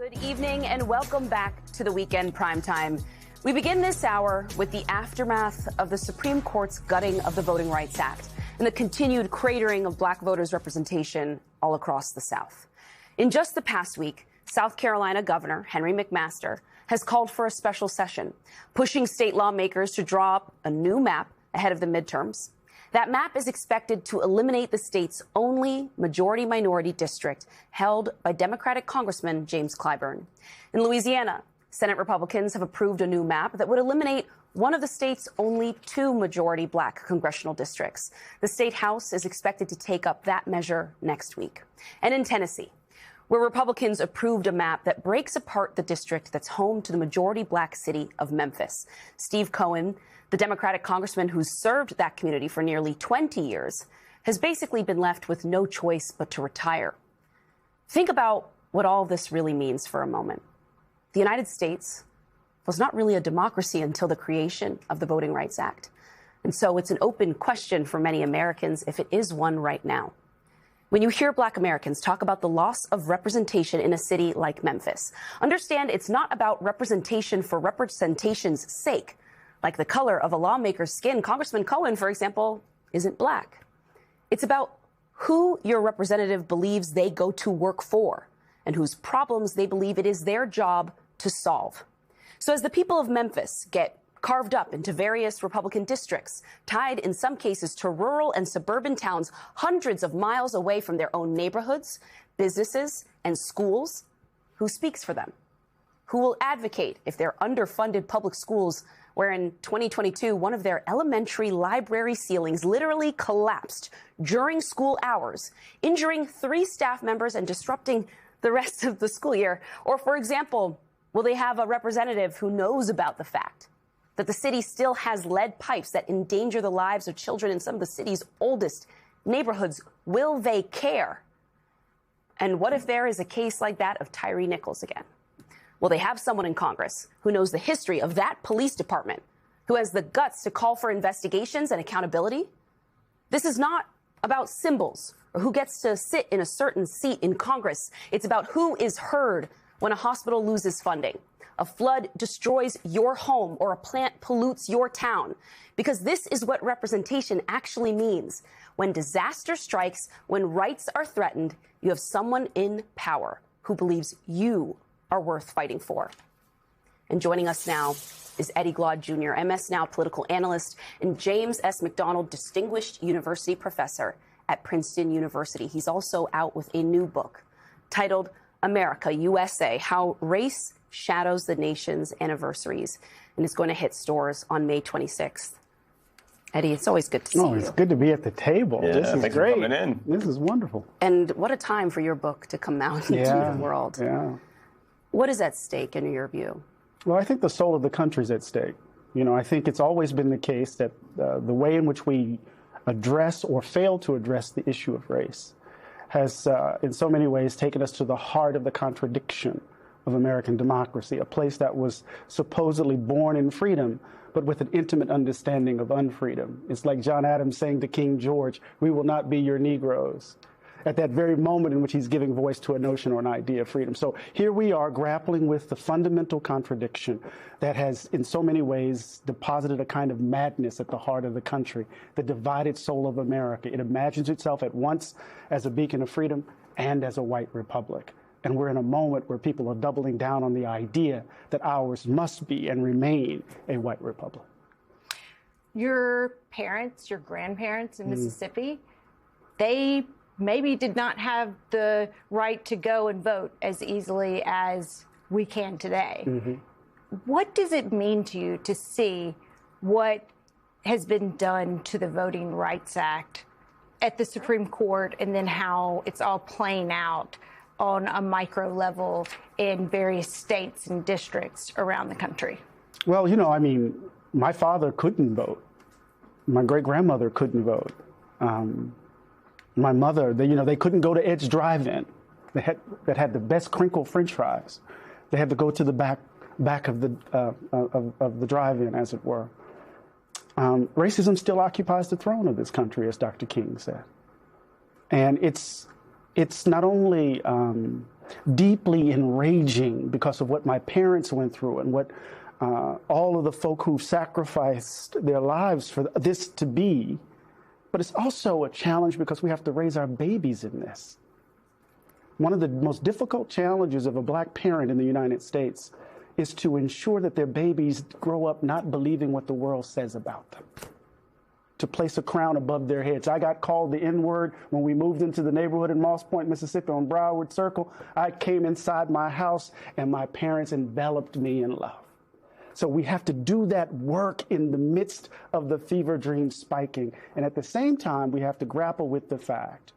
Good evening and welcome back to the Weekend Primetime. We begin this hour with the aftermath of the Supreme Court's gutting of the Voting Rights Act and the continued cratering of black voters' representation all across the South. In just the past week, South Carolina Governor Henry McMaster has called for a special session, pushing state lawmakers to draw up a new map ahead of the midterms. That map is expected to eliminate the state's only majority-minority district held by Democratic Congressman James Clyburn. In Louisiana, Senate Republicans have approved a new map that would eliminate one of the state's only two majority black congressional districts. The state House is expected to take up that measure next week. And in Tennessee, where Republicans approved a map that breaks apart the district that's home to the majority black city of Memphis. Steve Cohen, the Democratic congressman who's served that community for nearly 20 years, has basically been left with no choice but to retire. Think about what all this really means for a moment. The United States was not really a democracy until the creation of the Voting Rights Act. And so it's an open question for many Americans if it is one right now. When you hear black Americans talk about the loss of representation in a city like Memphis, understand it's not about representation for representation's sake. Like the color of a lawmaker's skin, Congressman Cohen, for example, isn't black. It's about who your representative believes they go to work for and whose problems they believe it is their job to solve. So as the people of Memphis get carved up into various Republican districts, tied in some cases to rural and suburban towns hundreds of miles away from their own neighborhoods, businesses, and schools, who speaks for them? Who will advocate if they're underfunded public schools where in 2022, one of their elementary library ceilings literally collapsed during school hours, injuring 3 staff members and disrupting the rest of the school year? Or, for example, will they have a representative who knows about the fact that the city still has lead pipes that endanger the lives of children in some of the city's oldest neighborhoods? Will they care? And what if there is a case like that of Tyree Nichols again? Will they have someone in Congress who knows the history of that police department, who has the guts to call for investigations and accountability? This is not about symbols or who gets to sit in a certain seat in Congress. It's about who is heard when a hospital loses funding, a flood destroys your home, or a plant pollutes your town. Because this is what representation actually means. When disaster strikes, when rights are threatened, you have someone in power who believes you are worth fighting for. And joining us now is Eddie Glaude Jr., MS Now political analyst and James S. McDonald Distinguished University Professor at Princeton University. He's also out with a new book titled America, USA, How Race Shadows the Nation's Anniversaries, and it's going to hit stores on May 26th. Eddie, it's always good to see you. It's good to be at the table. Yeah, this is thanks great. for coming in. This is wonderful. And what a time for your book to come out into the world. Yeah. What is at stake in your view? Well, I think the soul of the country is at stake. You know, I think it's always been the case that the way in which we address or fail to address the issue of race has, in so many ways, taken us to the heart of the contradiction of American democracy, a place that was supposedly born in freedom, but with an intimate understanding of unfreedom. It's like John Adams saying to King George, "We will not be your Negroes," at that very moment in which he's giving voice to a notion or an idea of freedom. So here we are grappling with the fundamental contradiction that has in so many ways deposited a kind of madness at the heart of the country, the divided soul of America. It imagines itself at once as a beacon of freedom and as a white republic. And we're in a moment where people are doubling down on the idea that ours must be and remain a white republic. Your parents, your grandparents in Mississippi, they maybe did not have the right to go and vote as easily as we can today. What does it mean to you to see what has been done to the Voting Rights Act at the Supreme Court, and then how it's all playing out on a micro level in various states and districts around the country? Well, you know, I mean, my father couldn't vote. My great-grandmother couldn't vote. My mother, they couldn't go to Ed's Drive-In that had the best crinkle French fries. They had to go to the back of the drive-in, as it were. Racism still occupies the throne of this country, as Dr. King said. And it's it's not only deeply enraging because of what my parents went through and what all of the folk who sacrificed their lives for this to be, but it's also a challenge because we have to raise our babies in this. One of the most difficult challenges of a black parent in the United States is to ensure that their babies grow up not believing what the world says about them, to place a crown above their heads. I got called the N-word when we moved into the neighborhood in Moss Point, Mississippi on Broward Circle. I came inside my house and my parents enveloped me in love. So we have to do that work in the midst of the fever dream spiking. And at the same time, we have to grapple with the fact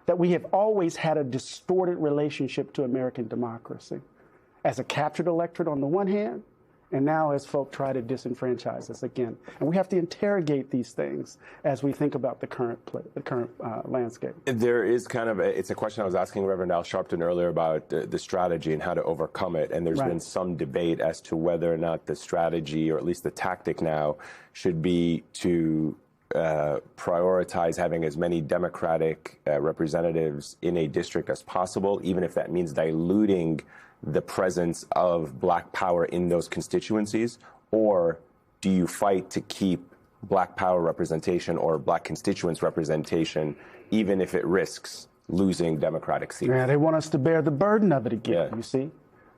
that we have always had a distorted relationship to American democracy as a captured electorate on the one hand, and now as folk try to disenfranchise us again. And we have to interrogate these things as we think about the current landscape. There is kind of it's a question I was asking Reverend Al Sharpton earlier about the strategy and how to overcome it. And there's been some debate as to whether or not the strategy, or at least the tactic now, should be to prioritize having as many Democratic representatives in a district as possible, even if that means diluting the presence of black power in those constituencies? Or do you fight to keep black power representation or black constituents representation, even if it risks losing Democratic seats? Yeah, they want us to bear the burden of it again, you see?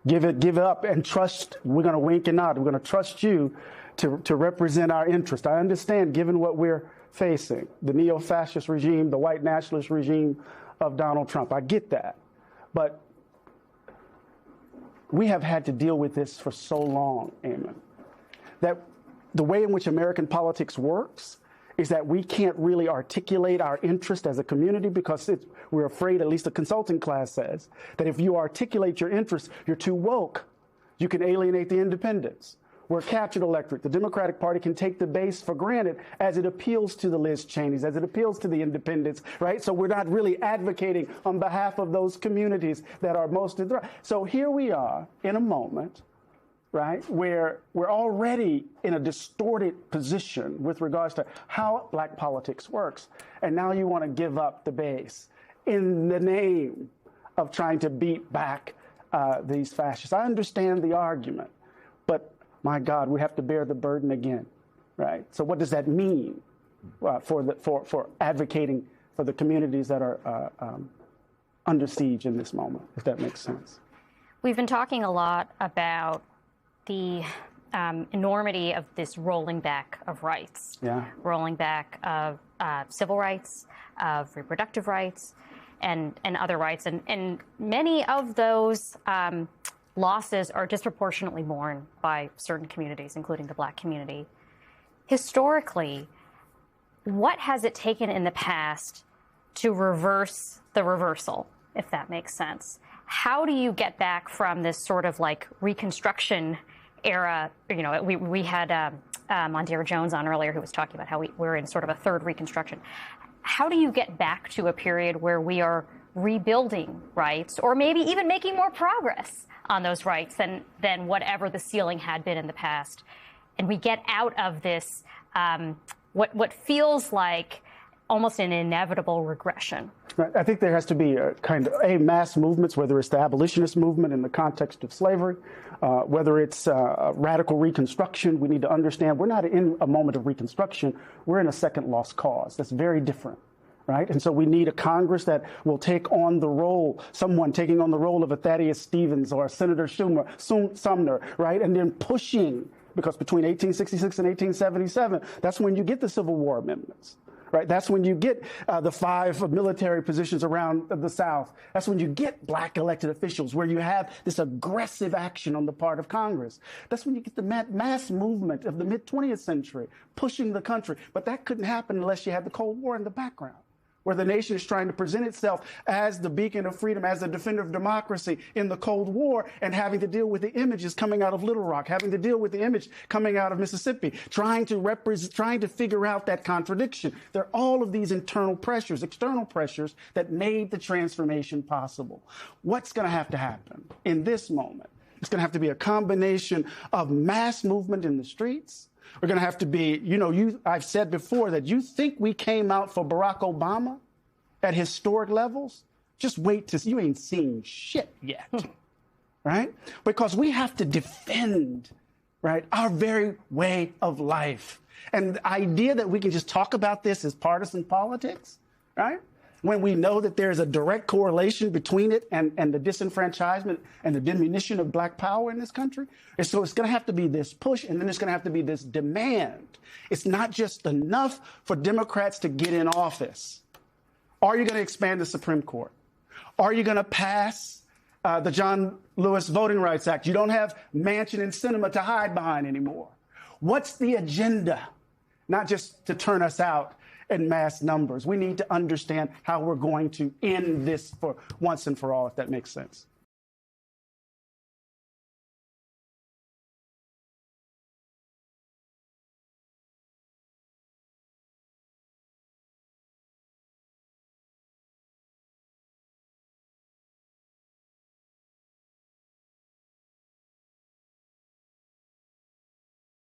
Give up and trust. We're going to wink and nod. We're going to trust you to represent our interest. I understand, given what we're facing, the neo-fascist regime, the white nationalist regime of Donald Trump. I get that. But we have had to deal with this for so long, Eamon, that the way in which American politics works is that we can't really articulate our interest as a community because we're afraid, at least the consulting class says, that if you articulate your interest, you're too woke. You can alienate the independents. We're a captured electorate. The Democratic Party can take the base for granted as it appeals to the Liz Cheneys, as it appeals to the independents, right? So we're not really advocating on behalf of those communities that are most in threat. So here we are in a moment, right, where we're already in a distorted position with regards to how black politics works. And now you want to give up the base in the name of trying to beat back these fascists. I understand the argument, but my God, we have to bear the burden again, right? So what does that mean for advocating for the communities that are under siege in this moment, if that makes sense? We've been talking a lot about the enormity of this rolling back of rights, rolling back of civil rights, of reproductive rights, and other rights. And many of those losses are disproportionately borne by certain communities, including the black community. Historically, what has it taken in the past to reverse the reversal, if that makes sense? How do you get back from this sort of like Reconstruction era? You know, we had Mondaire Jones on earlier who was talking about how we're in sort of a third Reconstruction. How do you get back to a period where we are rebuilding rights, or maybe even making more progress on those rights than whatever the ceiling had been in the past, and we get out of this what feels like almost an inevitable regression? I think there has to be a kind of mass movements, whether it's the abolitionist movement in the context of slavery, whether it's radical reconstruction. We need to understand we're not in a moment of reconstruction. We're in a second lost cause. That's very different. Right? And so we need a Congress that will take on the role, someone taking on the role of a Thaddeus Stevens or a Senator Sumner, right? And then pushing, because between 1866 and 1877, that's when you get the Civil War amendments, right? That's when you get the 5 military positions around the South. That's when you get black elected officials, where you have this aggressive action on the part of Congress. That's when you get the mass movement of the mid-20th century, pushing the country. But that couldn't happen unless you had the Cold War in the background, where the nation is trying to present itself as the beacon of freedom, as the defender of democracy in the Cold War, and having to deal with the images coming out of Little Rock, having to deal with the image coming out of Mississippi, trying to figure out that contradiction. There are all of these internal pressures, external pressures that made the transformation possible. What's going to have to happen in this moment? It's going to have to be a combination of mass movement in the streets. We're going to have to be, I've said before that you think we came out for Barack Obama at historic levels. Just wait till you ain't seen shit yet, right? Because we have to defend, right, our very way of life. And the idea that we can just talk about this as partisan politics, right, when we know that there's a direct correlation between it and the disenfranchisement and the diminution of black power in this country. And so it's going to have to be this push, and then it's going to have to be this demand. It's not just enough for Democrats to get in office. Are you going to expand the Supreme Court? Are you going to pass the John Lewis Voting Rights Act? You don't have Manchin and Sinema to hide behind anymore. What's the agenda? Not just to turn us out in mass numbers. We need to understand how we're going to end this for once and for all, if that makes sense.